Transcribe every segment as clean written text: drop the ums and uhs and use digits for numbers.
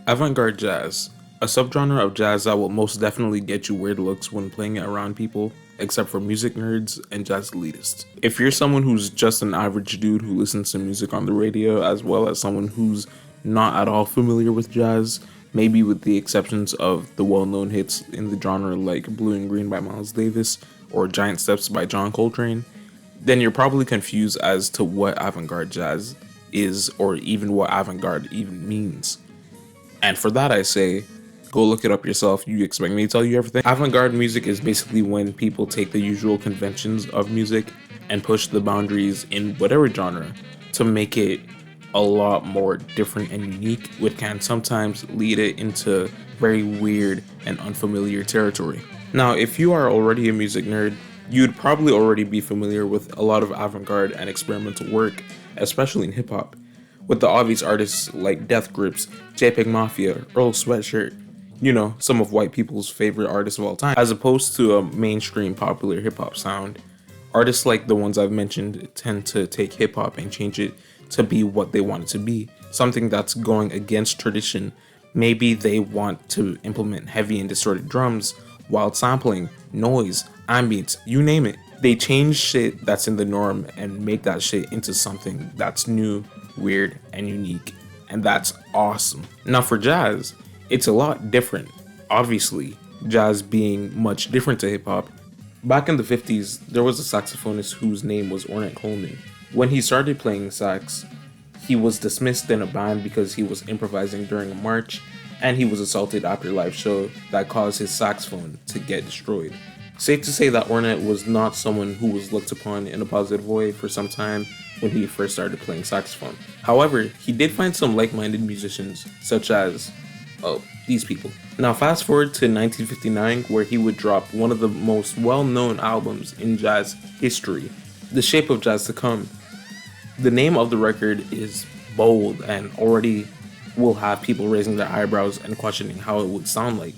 Avant-garde jazz, a subgenre of jazz that will most definitely get you weird looks when playing it around people, except for music nerds and jazz elitists. If you're someone who's just an average dude who listens to music on the radio, as well as someone who's not at all familiar with jazz, maybe with the exceptions of the well-known hits in the genre like Blue and Green by Miles Davis or Giant Steps by John Coltrane, then you're probably confused as to what avant-garde jazz is or even what avant-garde even means. And for that I say, go look it up yourself. You expect me to tell you everything? Avant-garde music is basically when people take the usual conventions of music and push the boundaries in whatever genre to make it a lot more different and unique, which can sometimes lead it into very weird and unfamiliar territory. Now, if you are already a music nerd, you'd probably already be familiar with a lot of avant-garde and experimental work, especially in hip-hop, with the obvious artists like Death Grips, JPEG Mafia, Earl Sweatshirt, some of white people's favorite artists of all time. As opposed to a mainstream popular hip-hop sound, artists like the ones I've mentioned tend to take hip-hop and change it to be what they want it to be, something that's going against tradition. Maybe they want to implement heavy and distorted drums, wild sampling, noise, ambience, you name it. They change shit that's in the norm and make that shit into something that's new, weird, and unique. And that's awesome. Now for jazz, it's a lot different. Obviously, jazz being much different to hip hop. Back in the 50s, there was a saxophonist whose name was Ornette Coleman. When he started playing sax, he was dismissed in a band because he was improvising during a march, and he was assaulted after a live show that caused his saxophone to get destroyed. Safe to say that Ornette was not someone who was looked upon in a positive way for some time when he first started playing saxophone. However, he did find some like-minded musicians, such as, these people. Now fast forward to 1959, where he would drop one of the most well-known albums in jazz history, The Shape of Jazz to Come. The name of the record is bold and already will have people raising their eyebrows and questioning how it would sound like.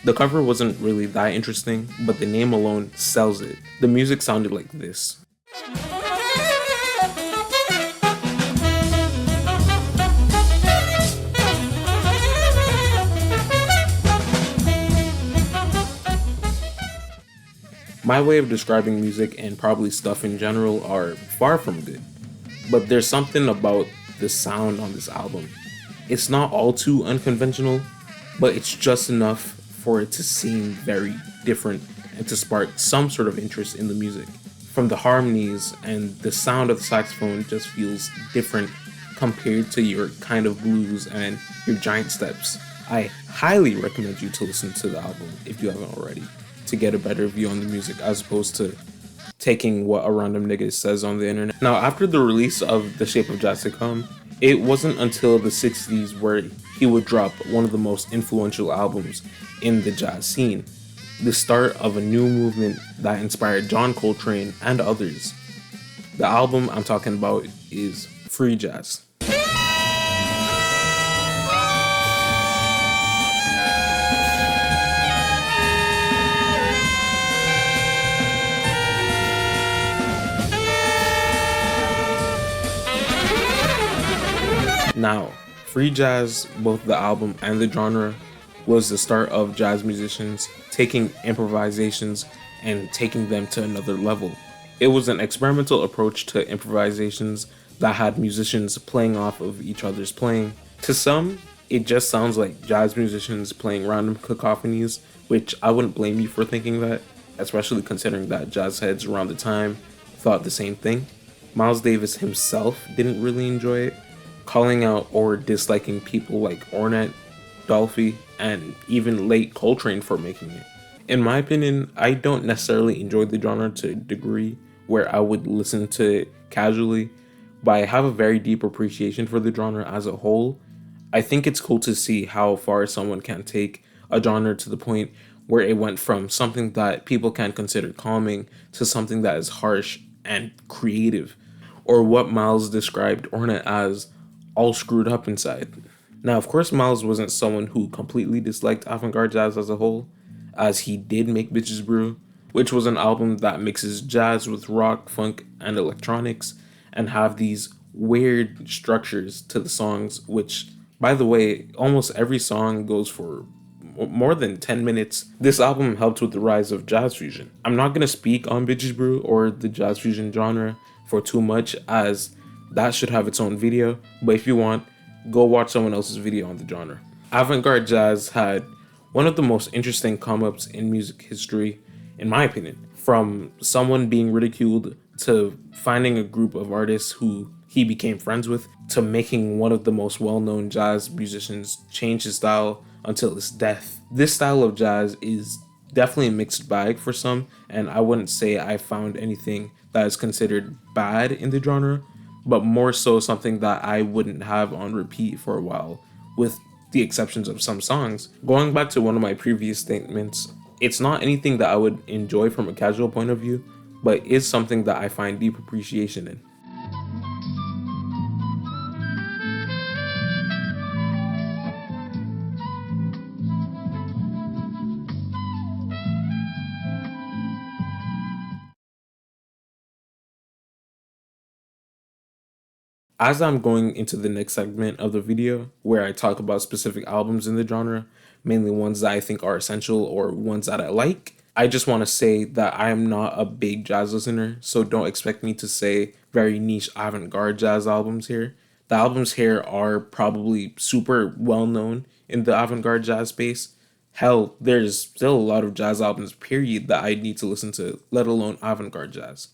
The cover wasn't really that interesting, but the name alone sells it. The music sounded like this. My way of describing music and probably stuff in general are far from good, but there's something about the sound on this album. It's not all too unconventional, but it's just enough for it to seem very different and to spark some sort of interest in the music. From the harmonies and the sound of the saxophone just feels different compared to your kind of blues and your giant steps. I highly recommend you to listen to the album if you haven't already, to get a better view on the music as opposed to taking what a random nigga says on the internet. Now, after the release of The Shape of Jazz to Come, it wasn't until the 60s where he would drop one of the most influential albums in the jazz scene, the start of a new movement that inspired John Coltrane and others. The album I'm talking about is Free Jazz. Now, Free Jazz, both the album and the genre, was the start of jazz musicians taking improvisations and taking them to another level. It was an experimental approach to improvisations that had musicians playing off of each other's playing. To some, it just sounds like jazz musicians playing random cacophonies, which I wouldn't blame you for thinking that, especially considering that jazz heads around the time thought the same thing. Miles Davis himself didn't really enjoy it, calling out or disliking people like Ornette, Dolphy, and even late Coltrane for making it. In my opinion, I don't necessarily enjoy the genre to a degree where I would listen to it casually, but I have a very deep appreciation for the genre as a whole. I think it's cool to see how far someone can take a genre to the point where it went from something that people can consider calming to something that is harsh and creative, or what Miles described Ornette as all screwed up inside. Now, of course, Miles wasn't someone who completely disliked avant-garde jazz as a whole. as he did make Bitches Brew, which was an album that mixes jazz with rock, funk, and electronics, and have these weird structures to the songs, which, by the way, almost every song goes for more than 10 minutes. This album helped with the rise of jazz fusion. I'm not going to speak on Bitches Brew or the jazz fusion genre for too much, as that should have its own video, but if you want, go watch someone else's video on the genre. Avant-Garde jazz had one of the most interesting come-ups in music history, in my opinion, from someone being ridiculed to finding a group of artists who he became friends with, to making one of the most well-known jazz musicians change his style until his death. This style of jazz is definitely a mixed bag for some, and I wouldn't say I found anything that is considered bad in the genre, but more so something that I wouldn't have on repeat for a while, with the exceptions of some songs. Going back to one of my previous statements, it's not anything that I would enjoy from a casual point of view, but is something that I find deep appreciation in. As I'm going into the next segment of the video, where I talk about specific albums in the genre, mainly ones that I think are essential or ones that I like, I just want to say that I am not a big jazz listener, so don't expect me to say very niche avant-garde jazz albums here. The albums here are probably super well known in the avant-garde jazz space. Hell, there's still a lot of jazz albums, period, that I need to listen to, let alone avant-garde jazz.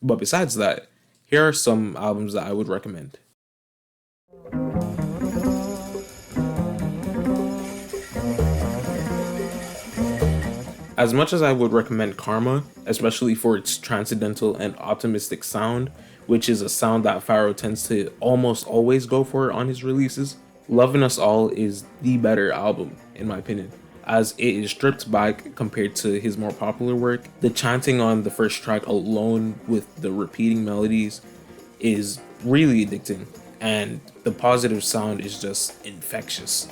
But besides that, here are some albums that I would recommend. As much as I would recommend Karma, especially for its transcendental and optimistic sound, which is a sound that Pharoah tends to almost always go for on his releases, Lovin' Us All is the better album, in my opinion, as it is stripped back compared to his more popular work. The chanting on the first track alone with the repeating melodies is really addicting, and the positive sound is just infectious.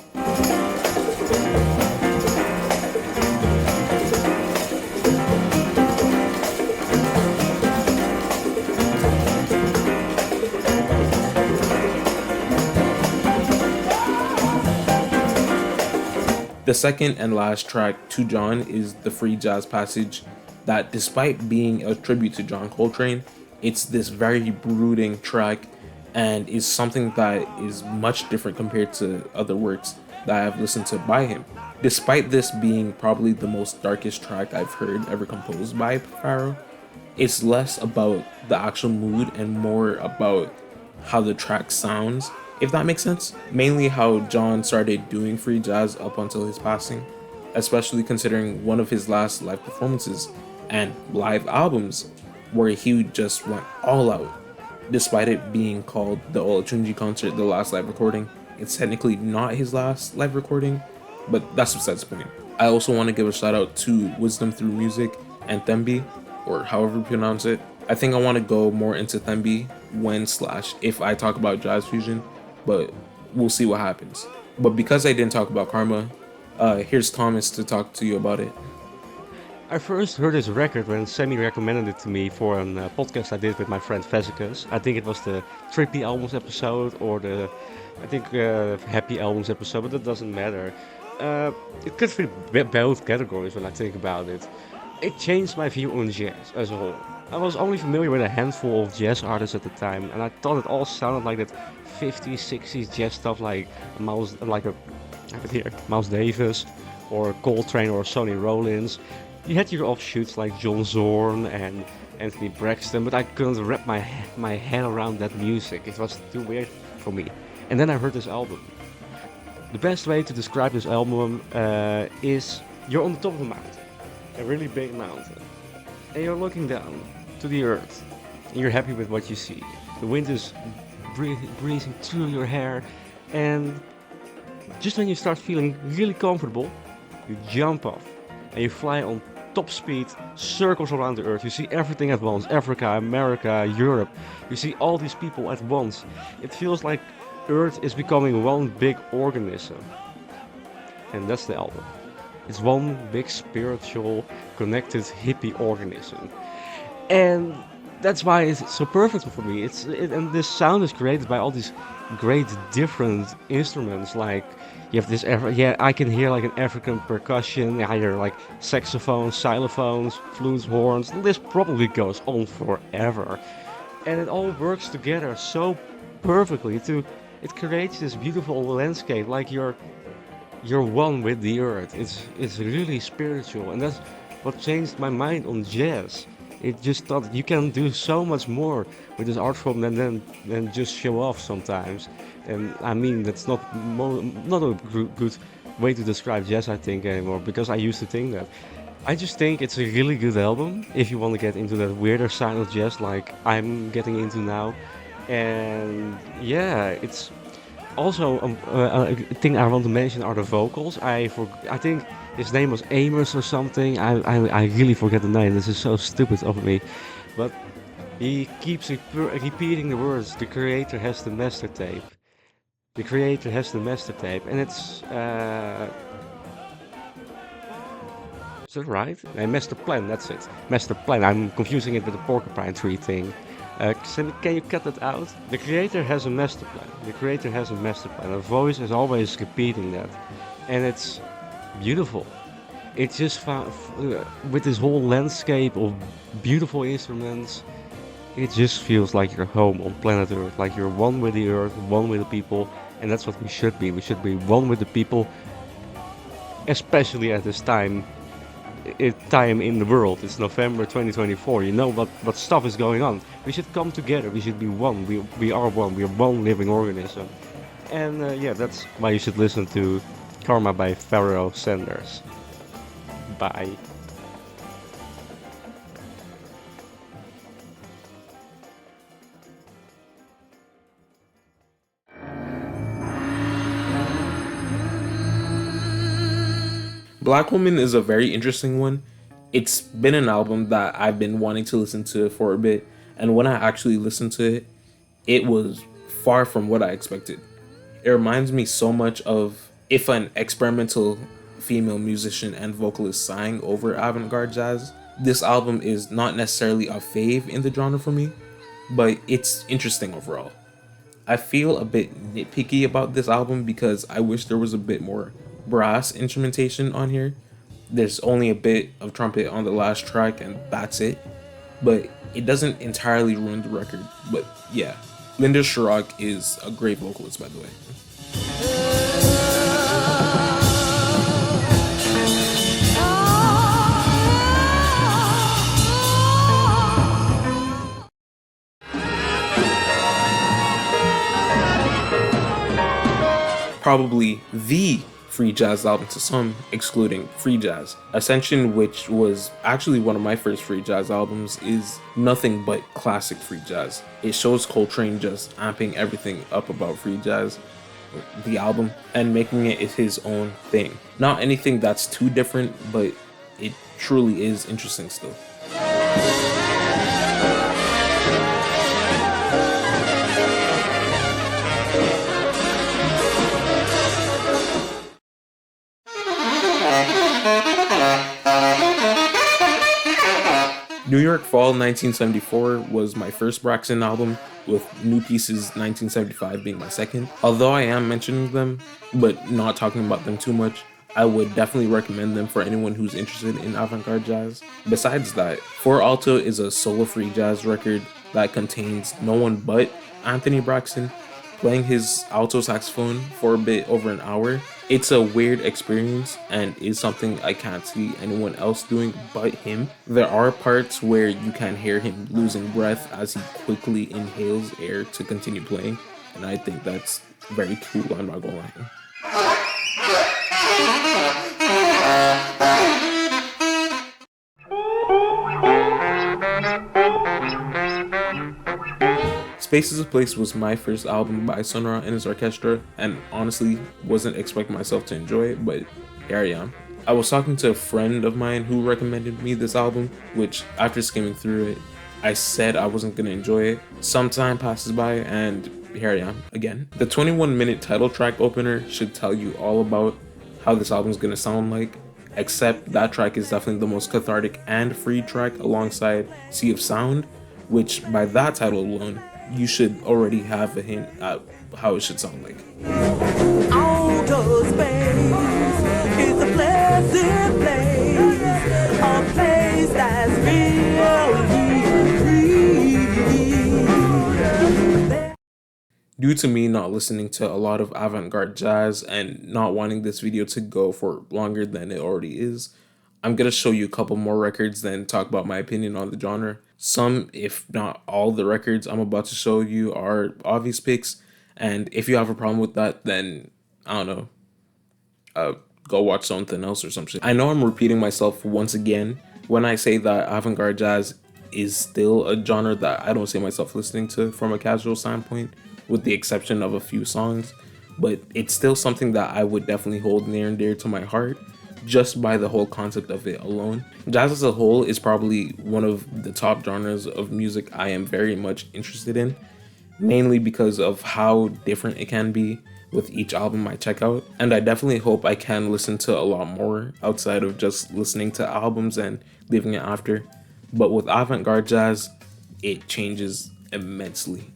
The second and last track, To John, is the free jazz passage that, despite being a tribute to John Coltrane, it's this very brooding track and is something that is much different compared to other works that I've listened to by him. Despite this being probably the most darkest track I've heard ever composed by Pharoah, it's less about the actual mood and more about how the track sounds, if that makes sense. Mainly how John started doing free jazz up until his passing, especially considering one of his last live performances and live albums where he just went all out. Despite it being called the Olatunji concert, the last live recording, it's technically not his last live recording, but that's besides the point. I also want to give a shout out to Wisdom Through Music and Thembi, or however you pronounce it. I think I want to go more into Thembi when/if I talk about jazz fusion, but we'll see what happens. But because I didn't talk about Karma, here's Thomas to talk to you about it. I first heard this record when Sammy recommended it to me for a podcast I did with my friend Vesicus. I think it was the Trippy Albums episode or the, Happy Albums episode, but that doesn't matter. It could fit both categories when I think about it. It changed my view on jazz as a whole. I was only familiar with a handful of jazz artists at the time, and I thought it all sounded like that 50s, 60s jazz stuff, like Miles Davis, or Coltrane or Sonny Rollins. You had your offshoots like John Zorn and Anthony Braxton, but I couldn't wrap my head around that music. It was too weird for me. And then I heard this album. The best way to describe this album is you're on the top of a mountain, a really big mountain, and you're looking down to the earth, and you're happy with what you see. The wind is breezing through your hair, and just when you start feeling really comfortable, you jump off and you fly on top speed, circles around the earth. You see everything at once: Africa, America, Europe. You see all these people at once. It feels like Earth is becoming one big organism. And that's the album. It's one big spiritual, connected hippie organism. And that's why it's so perfect for me. And this sound is created by all these great different instruments. Like you have this, yeah, I can hear like an African percussion. I hear like saxophones, xylophones, flutes, horns. And this probably goes on forever, and it all works together so perfectly to. It creates this beautiful landscape, like you're one with the earth. It's really spiritual, and that's what changed my mind on jazz. It just thought you can do so much more with this art form than just show off sometimes. And I mean that's not a good way to describe jazz, I think, anymore, because I used to think that. I just think it's a really good album if you want to get into that weirder side of jazz like I'm getting into now. And yeah, it's also a thing I want to mention are the vocals. I think his name was Amos or something. I really forget the name. This is so stupid of me, but he keeps repeating the words. The creator has the master tape. The creator has the master tape, and it's is that right? Master plan. That's it. Master plan. I'm confusing it with the porcupine tree thing. Can you cut that out? The creator has a master plan. The creator has a master plan. A voice is always repeating that, and it's beautiful. It's just with this whole landscape of beautiful instruments. It just feels like you're home on planet Earth, like you're one with the Earth, one with the people, and that's what we should be. We should be one with the people, especially at this time in the world. It's November 2024. You know what stuff is going on. We should come together. We should be one. We are one. We are one living organism. And yeah, that's why you should listen to Karma by Pharoah Sanders. Bye. Black Woman is a very interesting one. It's been an album that I've been wanting to listen to for a bit, and when I actually listened to it, it was far from what I expected. It reminds me so much of if an experimental female musician and vocalist sang over avant-garde jazz. This album is not necessarily a fave in the genre for me, but it's interesting overall. I feel a bit nitpicky about this album because I wish there was a bit more brass instrumentation on here. There's only a bit of trumpet on the last track and that's it. But it doesn't entirely ruin the record. But yeah, Linda Sharrock is a great vocalist, by the way. Probably the free jazz album to some, excluding free jazz. Ascension, which was actually one of my first free jazz albums, is nothing but classic free jazz. It shows Coltrane just amping everything up about free jazz, the album, and making it his own thing. Not anything that's too different, but it truly is interesting still. New York Fall 1974 was my first Braxton album, with New Pieces 1975 being my second. Although I am mentioning them, but not talking about them too much, I would definitely recommend them for anyone who's interested in avant-garde jazz. Besides that, For Alto is a solo-free jazz record that contains no one but Anthony Braxton playing his alto saxophone for a bit over an hour. It's a weird experience and is something I can't see anyone else doing but him. There are parts where you can hear him losing breath as he quickly inhales air to continue playing, and I think that's very cool, I'm not gonna lie. Space is a Place was my first album by Sun Ra and his orchestra, and honestly wasn't expecting myself to enjoy it, but here I am. I was talking to a friend of mine who recommended me this album, which after skimming through it, I said I wasn't gonna enjoy it. Some time passes by and here I am again. The 21-minute title track opener should tell you all about how this album's gonna sound like. except that track is definitely the most cathartic and free track alongside Sea of Sound, which by that title alone, you should already have a hint at how it should sound like. Outer space is a pleasant place, a place that's really free. Due to me not listening to a lot of avant-garde jazz and not wanting this video to go for longer than it already is, I'm gonna show you a couple more records, then talk about my opinion on the genre. Some, if not all, the records I'm about to show you are obvious picks, and if you have a problem with that, then I don't know, go watch something else or some shit. I know I'm repeating myself once again when I say that avant-garde jazz is still a genre that I don't see myself listening to from a casual standpoint, with the exception of a few songs, but it's still something that I would definitely hold near and dear to my heart just by the whole concept of it alone. Jazz as a whole is probably one of the top genres of music I am very much interested in, mainly because of how different it can be with each album I check out, and I definitely hope I can listen to a lot more outside of just listening to albums and leaving it after. But with avant-garde jazz, it changes immensely.